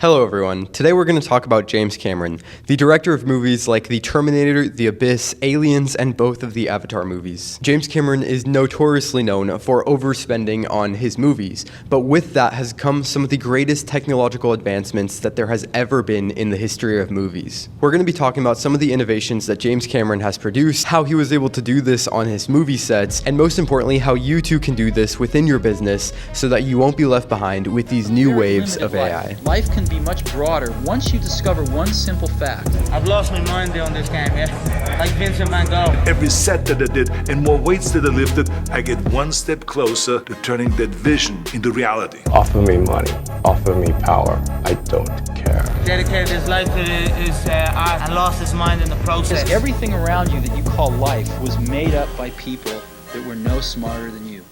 Hello everyone, today we're going to talk about James Cameron, the director of movies like The Terminator, The Abyss, Aliens, and both of the Avatar movies. James Cameron is notoriously known for overspending on his movies, but with that has come some of the greatest technological advancements that there has ever been in the history of movies. We're going to be talking about some of the innovations that James Cameron has produced, how he was able to do this on his movie sets, and most importantly, how you too can do this within your business so that you won't be left behind with these new waves of AI. Life can be much broader once you discover one simple fact. I've lost my mind on this game, yeah? Like Vincent Van Gogh. Every set that I did and more weights that I lifted, I get one step closer to turning that vision into reality. Offer me money, offer me power, I don't care. Dedicated his life to his art and lost his mind in the process. Because everything around you that you call life was made up by people that were no smarter than you.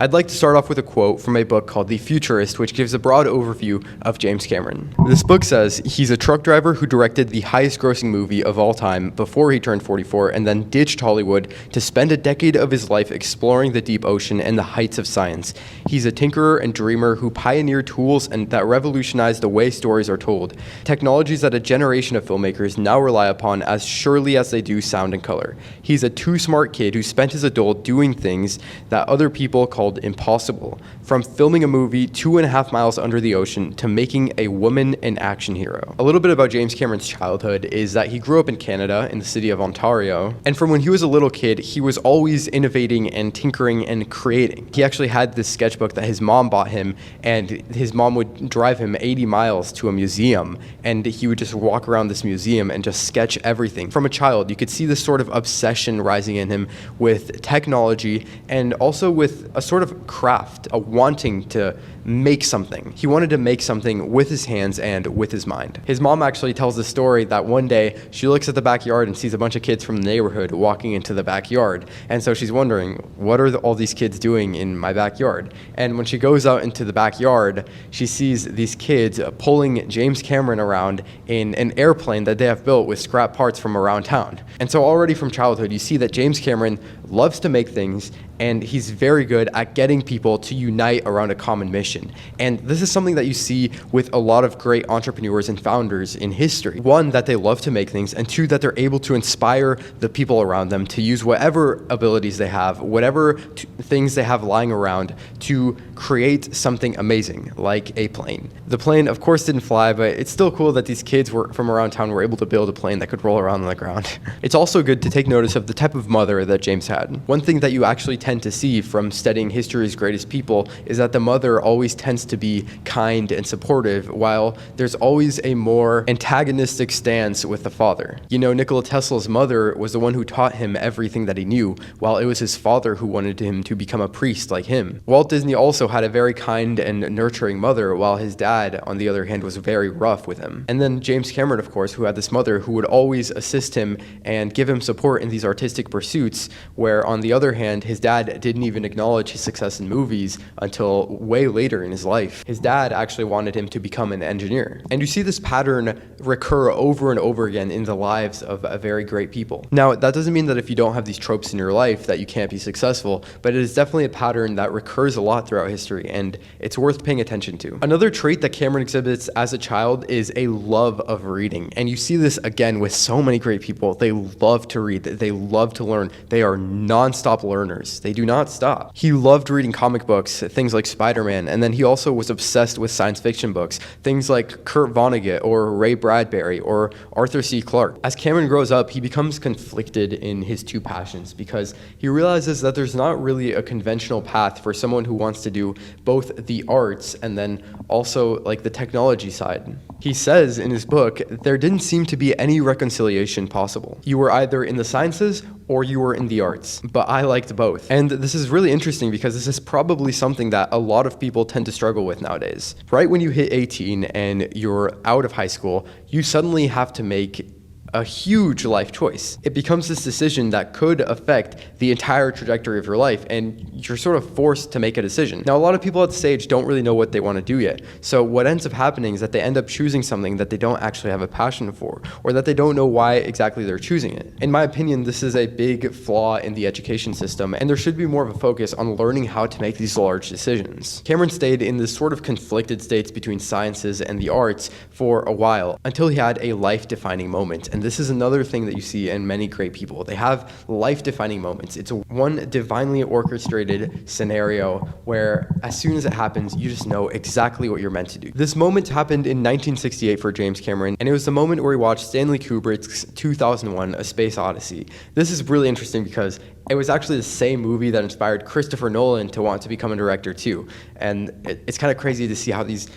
I'd like to start off with a quote from a book called The Futurist, which gives a broad overview of James Cameron. This book says, he's a truck driver who directed the highest grossing movie of all time before he turned 44 and then ditched Hollywood to spend a decade of his life exploring the deep ocean and the heights of science. He's a tinkerer and dreamer who pioneered tools and that revolutionized the way stories are told, technologies that a generation of filmmakers now rely upon as surely as they do sound and color. He's a too smart kid who spent his adult doing things that other people called impossible, from filming a movie 2.5 miles under the ocean to making a woman an action hero. A little bit about James Cameron's childhood is that he grew up in Canada in the city of Ontario, and from when he was a little kid, he was always innovating and tinkering and creating. He actually had this sketchbook that his mom bought him, and his mom would drive him 80 miles to a museum, and he would just walk around this museum and just sketch everything. From a child, you could see this sort of obsession rising in him with technology and also with a sort of craft, a wanting to make something. He wanted to make something with his hands and with his mind. His mom actually tells the story that one day she looks at the backyard and sees a bunch of kids from the neighborhood walking into the backyard. And so she's wondering, what are all these kids doing in my backyard? And when she goes out into the backyard, she sees these kids pulling James Cameron around in an airplane that they have built with scrap parts from around town. And so already from childhood, you see that James Cameron loves to make things, and he's very good at getting people to unite around a common mission. And this is something that you see with a lot of great entrepreneurs and founders in history. One, that they love to make things, and two, that they're able to inspire the people around them to use whatever abilities they have, whatever things they have lying around to create something amazing, like a plane. The plane, of course, didn't fly, but it's still cool that these kids from around town were able to build a plane that could roll around on the ground. It's also good to take notice of the type of mother that James had. One thing that you actually tend to see from studying history's greatest people is that the mother always tends to be kind and supportive, while there's always a more antagonistic stance with the father. You know, Nikola Tesla's mother was the one who taught him everything that he knew, while it was his father who wanted him to become a priest like him. Walt Disney also had a very kind and nurturing mother, while his dad, on the other hand, was very rough with him. And then James Cameron, of course, who had this mother who would always assist him and give him support in these artistic pursuits, where on the other hand, his dad didn't even acknowledge his success in movies until way later in his life. His dad actually wanted him to become an engineer. And you see this pattern recur over and over again in the lives of very great people. Now, that doesn't mean that if you don't have these tropes in your life that you can't be successful, but it is definitely a pattern that recurs a lot throughout history, and it's worth paying attention to. Another trait that Cameron exhibits as a child is a love of reading. And you see this again with so many great people. They love to read. They love to learn. They are non-stop learners. They do not stop. He loved reading comic books, things like Spider-Man, and then he also was obsessed with science fiction books, things like Kurt Vonnegut or Ray Bradbury or Arthur C. Clarke. As Cameron grows up, he becomes conflicted in his two passions because he realizes that there's not really a conventional path for someone who wants to do both the arts and then also like the technology side. He says in his book, there didn't seem to be any reconciliation possible. You were either in the sciences or you were in the arts, but I liked both. And this is really interesting because this is probably something that a lot of people tend to struggle with nowadays. Right when you hit 18 and you're out of high school, you suddenly have to make a huge life choice. It becomes this decision that could affect the entire trajectory of your life, and you're sort of forced to make a decision. Now, a lot of people at the stage don't really know what they want to do yet. So what ends up happening is that they end up choosing something that they don't actually have a passion for, or that they don't know why exactly they're choosing it. In my opinion, this is a big flaw in the education system, and there should be more of a focus on learning how to make these large decisions. Cameron stayed in this sort of conflicted states between sciences and the arts for a while, until he had a life-defining moment. And this is another thing that you see in many great people. They have life-defining moments. It's one divinely orchestrated scenario where as soon as it happens, you just know exactly what you're meant to do. This moment happened in 1968 for James Cameron, and it was the moment where he watched Stanley Kubrick's 2001: A Space Odyssey. This is really interesting because it was actually the same movie that inspired Christopher Nolan to want to become a director too. And it's kind of crazy to see how these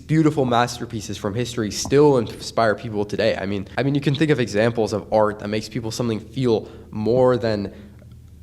beautiful masterpieces from history still inspire people today. I mean, you can think of examples of art that makes people something feel more than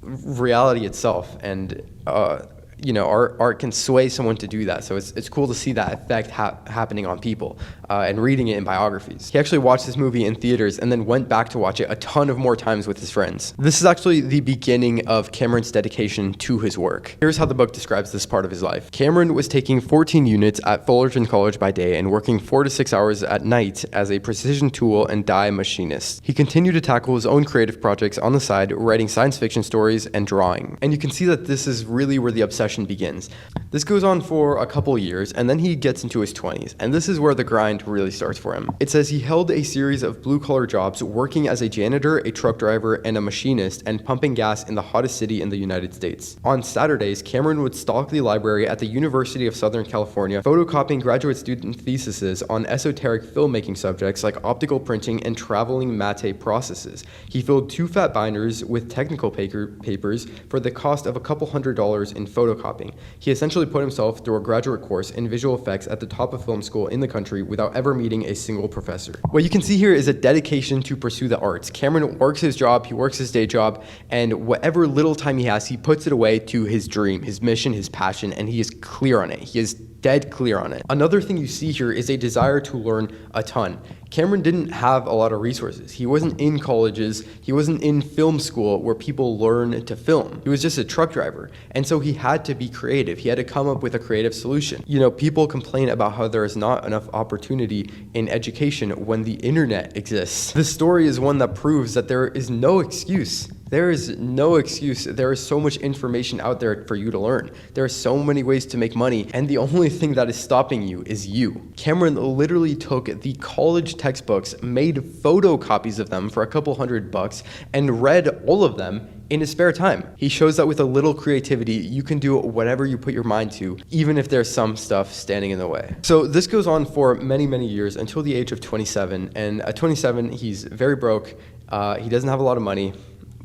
reality itself, and art can sway someone to do that. So it's cool to see that effect happening on people and reading it in biographies. He actually watched this movie in theaters and then went back to watch it a ton of more times with his friends. This is actually the beginning of Cameron's dedication to his work. Here's how the book describes this part of his life. Cameron was taking 14 units at Fullerton College by day and working 4 to 6 hours at night as a precision tool and die machinist. He continued to tackle his own creative projects on the side, writing science fiction stories and drawing. And you can see that this is really where the obsession begins. This goes on for a couple years, and then he gets into his 20s, and this is where the grind really starts for him. It says he held a series of blue-collar jobs working as a janitor, a truck driver, and a machinist, and pumping gas in the hottest city in the United States. On Saturdays, Cameron would stalk the library at the University of Southern California, photocopying graduate student theses on esoteric filmmaking subjects like optical printing and traveling matte processes. He filled 2 fat binders with technical papers for the cost of a couple $100s in photocopying. He essentially put himself through a graduate course in visual effects at the top of film school in the country without ever meeting a single professor. What you can see here is a dedication to pursue the arts. Cameron works his job, he works his day job, and whatever little time he has, he puts it away to his dream, his mission, his passion, and he is clear on it. He is dead clear on it. Another thing you see here is a desire to learn a ton. Cameron didn't have a lot of resources. He wasn't in colleges, he wasn't in film school where people learn to film. He was just a truck driver. And so he had to be creative. He had to come up with a creative solution. People complain about how there is not enough opportunity in education when the internet exists. This story is one that proves that there is no excuse. There is no excuse. There is so much information out there for you to learn. There are so many ways to make money, and the only thing that is stopping you is you. Cameron literally took the college textbooks, made photocopies of them for a couple $100, and read all of them in his spare time. He shows that with a little creativity, you can do whatever you put your mind to, even if there's some stuff standing in the way. So this goes on for many, many years until the age of 27. And at 27, he's very broke. He doesn't have a lot of money,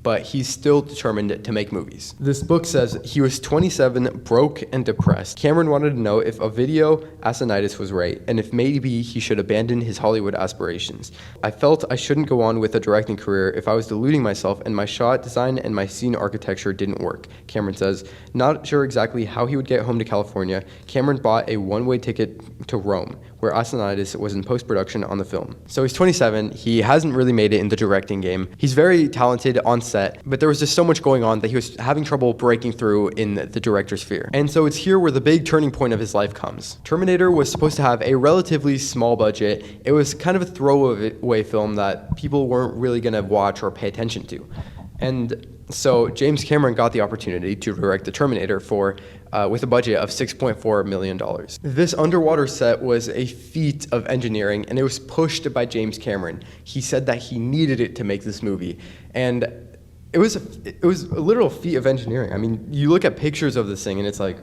but he's still determined to make movies. This book says he was 27, broke and depressed. Cameron wanted to know if Ovidio Assanitis was right, and if maybe he should abandon his Hollywood aspirations. I felt I shouldn't go on with a directing career if I was deluding myself, and my shot design and my scene architecture didn't work, Cameron says. Not sure exactly how he would get home to California, Cameron bought a one-way ticket to Rome, where Assanitis was in post-production on the film. So he's 27, he hasn't really made it in the directing game. He's very talented on set, but there was just so much going on that he was having trouble breaking through in the director's sphere. And so it's here where the big turning point of his life comes. Terminator was supposed to have a relatively small budget. It was kind of a throwaway film that people weren't really gonna watch or pay attention to. And so James Cameron got the opportunity to direct the Terminator with a budget of $6.4 million. This underwater set was a feat of engineering, and it was pushed by James Cameron. He said that he needed it to make this movie. And it was a literal feat of engineering. I mean, you look at pictures of this thing and it's like,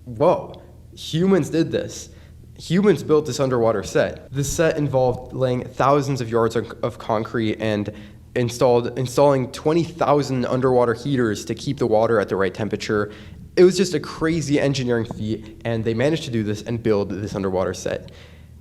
whoa, humans did this. Humans built this underwater set. This set involved laying thousands of yards of concrete and installing 20,000 underwater heaters to keep the water at the right temperature. It was just a crazy engineering feat, and they managed to do this and build this underwater set.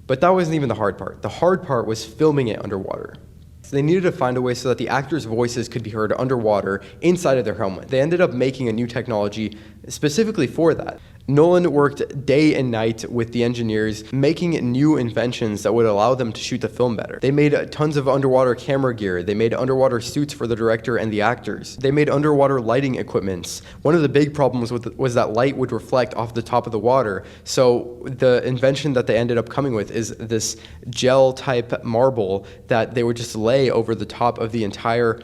But that wasn't even the hard part. The hard part was filming it underwater. So they needed to find a way so that the actors' voices could be heard underwater inside of their helmet. They ended up making a new technology specifically for that. Nolan worked day and night with the engineers, making new inventions that would allow them to shoot the film better. They made tons of underwater camera gear. They made underwater suits for the director and the actors. They made underwater lighting equipments. One of the big problems was that light would reflect off the top of the water. So the invention that they ended up coming with is this gel-type marble that they would just lay over the top of the entire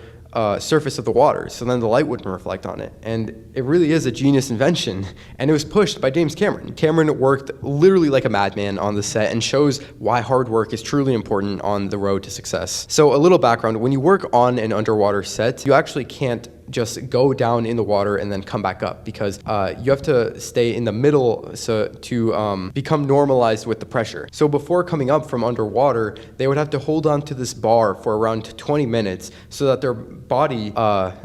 surface of the water, so then the light wouldn't reflect on it. And it really is a genius invention, and it was pushed by James Cameron. Cameron worked literally like a madman on the set and shows why hard work is truly important on the road to success. So a little background: when you work on an underwater set, you actually can't just go down in the water and then come back up, because you have to stay in the middle to become normalized with the pressure. So before coming up from underwater, they would have to hold on to this bar for around 20 minutes so that their body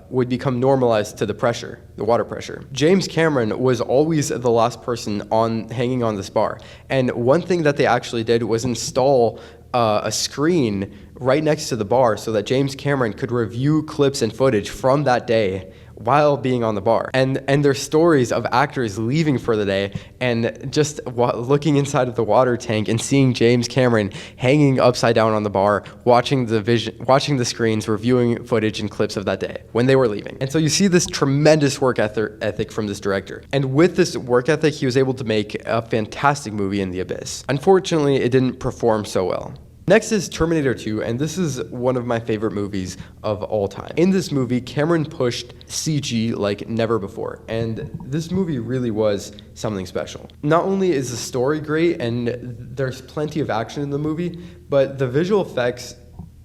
would become normalized to the pressure, the water pressure. James Cameron was always the last person hanging on this bar. And one thing that they actually did was install a screen right next to the bar so that James Cameron could review clips and footage from that day while being on the bar. And there's stories of actors leaving for the day and just looking inside of the water tank and seeing James Cameron hanging upside down on the bar, watching the screens, reviewing footage and clips of that day when they were leaving. And so you see this tremendous work ethic from this director. And with this work ethic, he was able to make a fantastic movie in the abyss. Unfortunately, it didn't perform so well. Next is Terminator 2, and this is one of my favorite movies of all time. In this movie, Cameron pushed CG like never before, and this movie really was something special. Not only is the story great, and there's plenty of action in the movie, but the visual effects,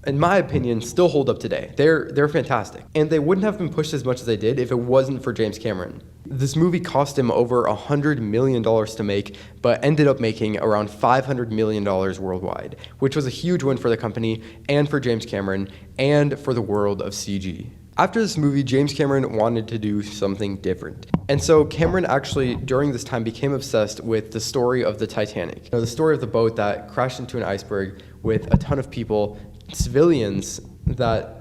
in my opinion, still hold up today. They're fantastic. And they wouldn't have been pushed as much as they did if it wasn't for James Cameron. This movie cost him over $100 million to make, but ended up making around $500 million worldwide, which was a huge win for the company and for James Cameron and for the world of CG. After this movie, James Cameron wanted to do something different. And so Cameron actually, during this time, became obsessed with the story of the Titanic. The story of the boat that crashed into an iceberg with a ton of people, civilians that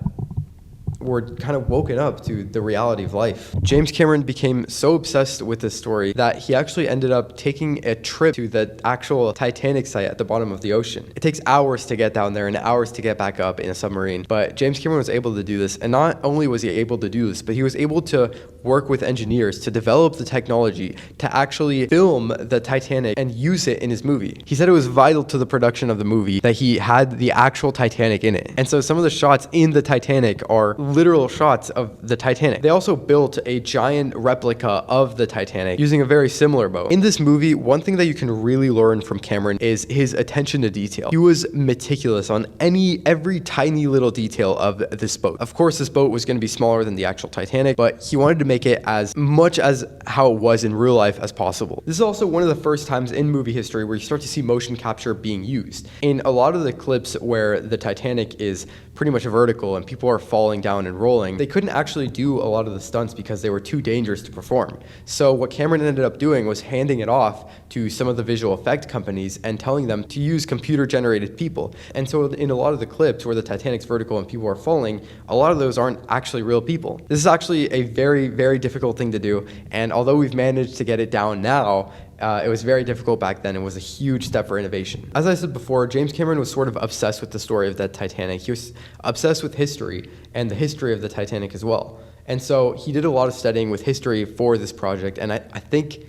were kind of woken up to the reality of life. James Cameron became so obsessed with this story that he actually ended up taking a trip to the actual Titanic site at the bottom of the ocean. It takes hours to get down there and hours to get back up in a submarine, but James Cameron was able to do this. And not only was he able to do this, but he was able to work with engineers to develop the technology to actually film the Titanic and use it in his movie. He said it was vital to the production of the movie that he had the actual Titanic in it. And so some of the shots in the Titanic are literal shots of the Titanic. They also built a giant replica of the Titanic using a very similar boat. In this movie, one thing that you can really learn from Cameron is his attention to detail. He was meticulous on every tiny little detail of this boat. Of course, this boat was going to be smaller than the actual Titanic, but he wanted to make it as much as how it was in real life as possible. This is also one of the first times in movie history where you start to see motion capture being used. In a lot of the clips where the Titanic is pretty much vertical and people are falling down and rolling, they couldn't actually do a lot of the stunts because they were too dangerous to perform. So what Cameron ended up doing was handing it off to some of the visual effect companies and telling them to use computer-generated people. And so in a lot of the clips where the Titanic's vertical and people are falling, a lot of those aren't actually real people. This is actually a very, very difficult thing to do, and although we've managed to get it down now, it was very difficult back then. It was a huge step for innovation. As I said before, James Cameron was sort of obsessed with the story of that Titanic. He was obsessed with history and the history of the Titanic as well. And so he did a lot of studying with history for this project, and I think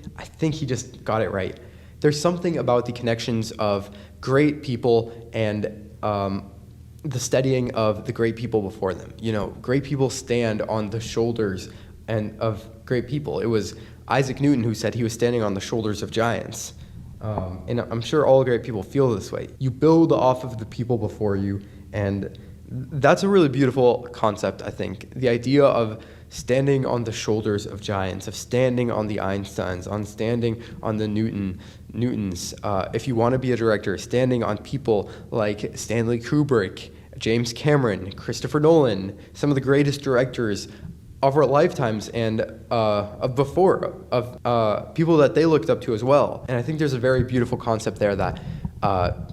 he just got it right. There's something about the connections of great people and the studying of the great people before them. You know, great people stand on the shoulders of great people. It was Isaac Newton who said he was standing on the shoulders of giants. And I'm sure all great people feel this way. You build off of the people before you, and that's a really beautiful concept, I think. The idea of standing on the shoulders of giants, of standing on the Einsteins, on standing on the Newtons. If you want to be a director, standing on people like Stanley Kubrick, James Cameron, Christopher Nolan, some of the greatest directors of our lifetimes and of people that they looked up to as well. And I think there's a very beautiful concept there that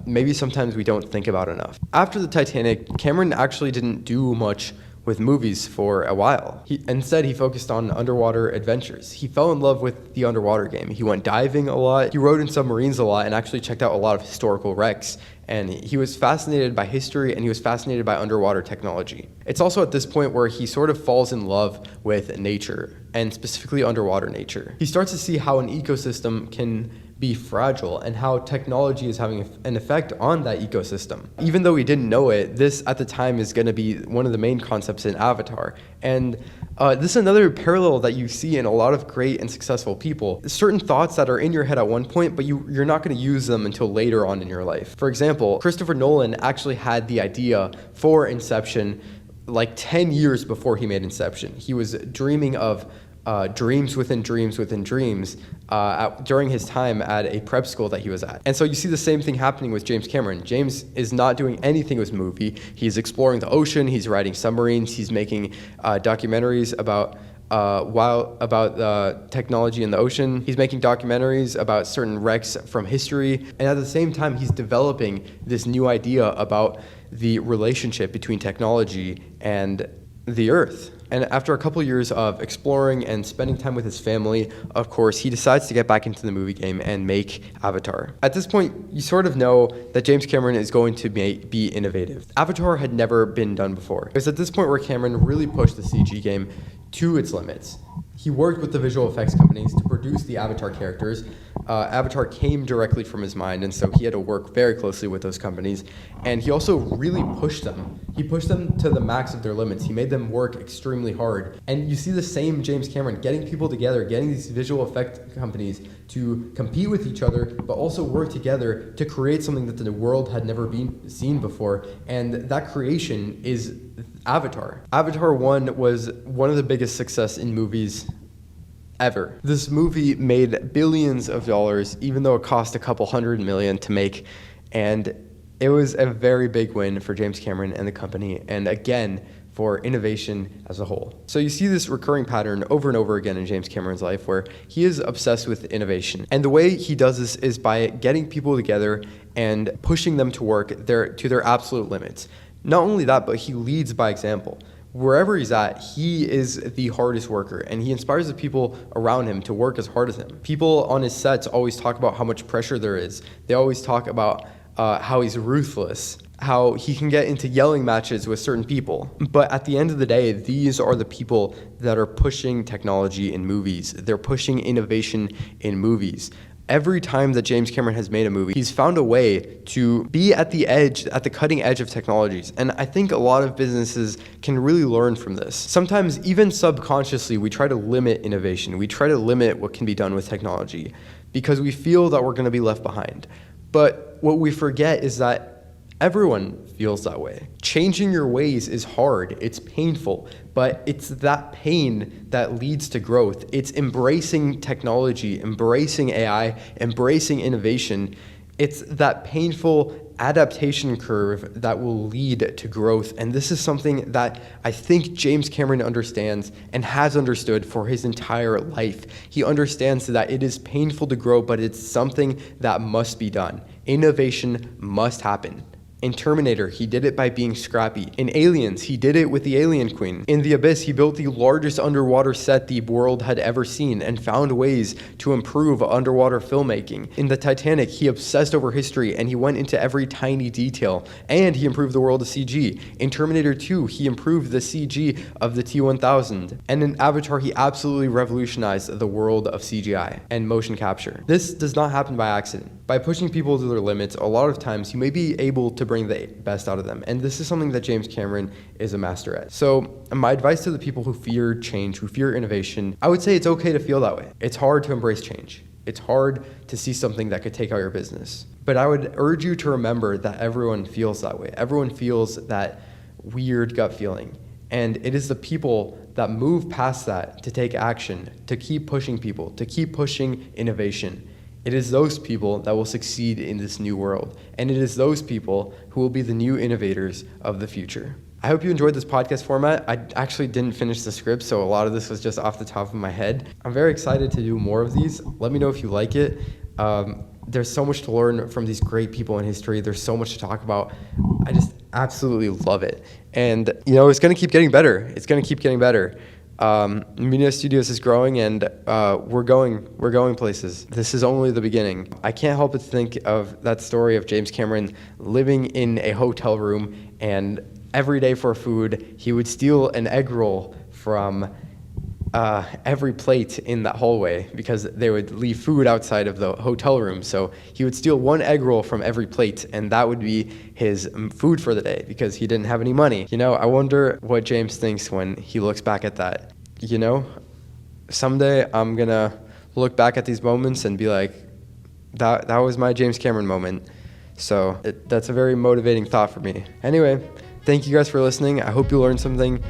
maybe sometimes we don't think about enough. After the Titanic, Cameron actually didn't do much with movies for a while. Instead, he focused on underwater adventures. He fell in love with the underwater game. He went diving a lot. He rode in submarines a lot and actually checked out a lot of historical wrecks. And he was fascinated by history, and he was fascinated by underwater technology. It's also at this point where he sort of falls in love with nature, and specifically underwater nature. He starts to see how an ecosystem can be fragile and how technology is having an effect on that ecosystem. Even though he didn't know it, this at the time is going to be one of the main concepts in Avatar. And this is another parallel that you see in a lot of great and successful people. Certain thoughts that are in your head at one point, but you're not going to use them until later on in your life. For example, Christopher Nolan actually had the idea for Inception like 10 years before he made Inception. He was dreaming of dreams within dreams within dreams during his time at a prep school that he was at. And so you see the same thing happening with James Cameron. James is not doing anything with his movie. He's exploring the ocean, he's riding submarines, he's making documentaries about technology in the ocean. He's making documentaries about certain wrecks from history. And at the same time, he's developing this new idea about the relationship between technology and the Earth. And after a couple years of exploring and spending time with his family, of course, he decides to get back into the movie game and make Avatar. At this point, you sort of know that James Cameron is going to be innovative. Avatar had never been done before. It was at this point where Cameron really pushed the CG game to its limits. He worked with the visual effects companies to produce the Avatar characters. Avatar came directly from his mind, and so he had to work very closely with those companies. And he also really pushed them. He pushed them to the max of their limits. He made them work extremely hard. And you see the same James Cameron getting people together, getting these visual effect companies to compete with each other, but also work together to create something that the world had never been seen before. And that creation is Avatar. Avatar 1 was one of the biggest success in movies ever. This movie made billions of dollars, even though it cost a couple $100 million to make, and it was a very big win for James Cameron and the company, and again, for innovation as a whole. So you see this recurring pattern over and over again in James Cameron's life where he is obsessed with innovation. And the way he does this is by getting people together and pushing them to work to their absolute limits. Not only that, but he leads by example. Wherever he's at, he is the hardest worker, and he inspires the people around him to work as hard as him. People on his sets always talk about how much pressure there is. They always talk about how he's ruthless, how he can get into yelling matches with certain people. But at the end of the day, these are the people that are pushing technology in movies. They're pushing innovation in movies. Every time that James Cameron has made a movie, he's found a way to be at the edge, at the cutting edge of technologies. And I think a lot of businesses can really learn from this. Sometimes, even subconsciously, we try to limit innovation. We try to limit what can be done with technology because we feel that we're going to be left behind. But what we forget is that everyone feels that way. Changing your ways is hard, it's painful, but it's that pain that leads to growth. It's embracing technology, embracing AI, embracing innovation. It's that painful adaptation curve that will lead to growth. And this is something that I think James Cameron understands and has understood for his entire life. He understands that it is painful to grow, but it's something that must be done. Innovation must happen. In Terminator, he did it by being scrappy. In Aliens, he did it with the Alien Queen. In The Abyss, he built the largest underwater set the world had ever seen and found ways to improve underwater filmmaking. In the Titanic, he obsessed over history and he went into every tiny detail, and he improved the world of CG. In Terminator 2, he improved the CG of the T-1000. And in Avatar, he absolutely revolutionized the world of CGI and motion capture. This does not happen by accident. By pushing people to their limits, a lot of times you may be able to bring the best out of them. And this is something that James Cameron is a master at. So my advice to the people who fear change, who fear innovation, I would say it's okay to feel that way. It's hard to embrace change. It's hard to see something that could take out your business. But I would urge you to remember that everyone feels that way. Everyone feels that weird gut feeling. And it is the people that move past that to take action, to keep pushing people, to keep pushing innovation. It is those people that will succeed in this new world. And it is those people who will be the new innovators of the future. I hope you enjoyed this podcast format. I actually didn't finish the script, so a lot of this was just off the top of my head. I'm very excited to do more of these. Let me know if you like it. There's so much to learn from these great people in history. There's so much to talk about. I just absolutely love it. And, you know, it's going to keep getting better. It's going to keep getting better. Media Studios is growing, and we're going places. This is only the beginning. I can't help but think of that story of James Cameron living in a hotel room, and every day for food, he would steal an egg roll from every plate in that hallway because they would leave food outside of the hotel room. So he would steal one egg roll from every plate, and that would be his food for the day because he didn't have any money. You know, I wonder what James thinks when he looks back at that. You know, someday I'm gonna look back at these moments and be like, that was my James Cameron moment. So that's a very motivating thought for me. Anyway, thank you guys for listening. I hope you learned something.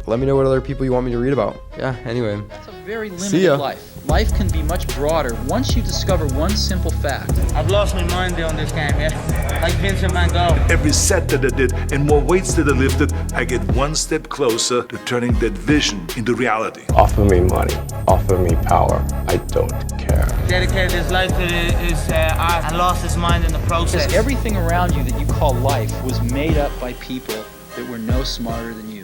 Let me know what other people you want me to read about. Yeah, anyway. That's a very See ya. limited life. Life can be much broader once you discover one simple fact. I've lost my mind on this game, yeah? Like Vincent Van Gogh. Every set that I did and more weights that I lifted, I get one step closer to turning that vision into reality. Offer me money, offer me power. I don't care. Dedicated his life to his art and lost his mind in the process. Because everything around you that you call life was made up by people that were no smarter than you.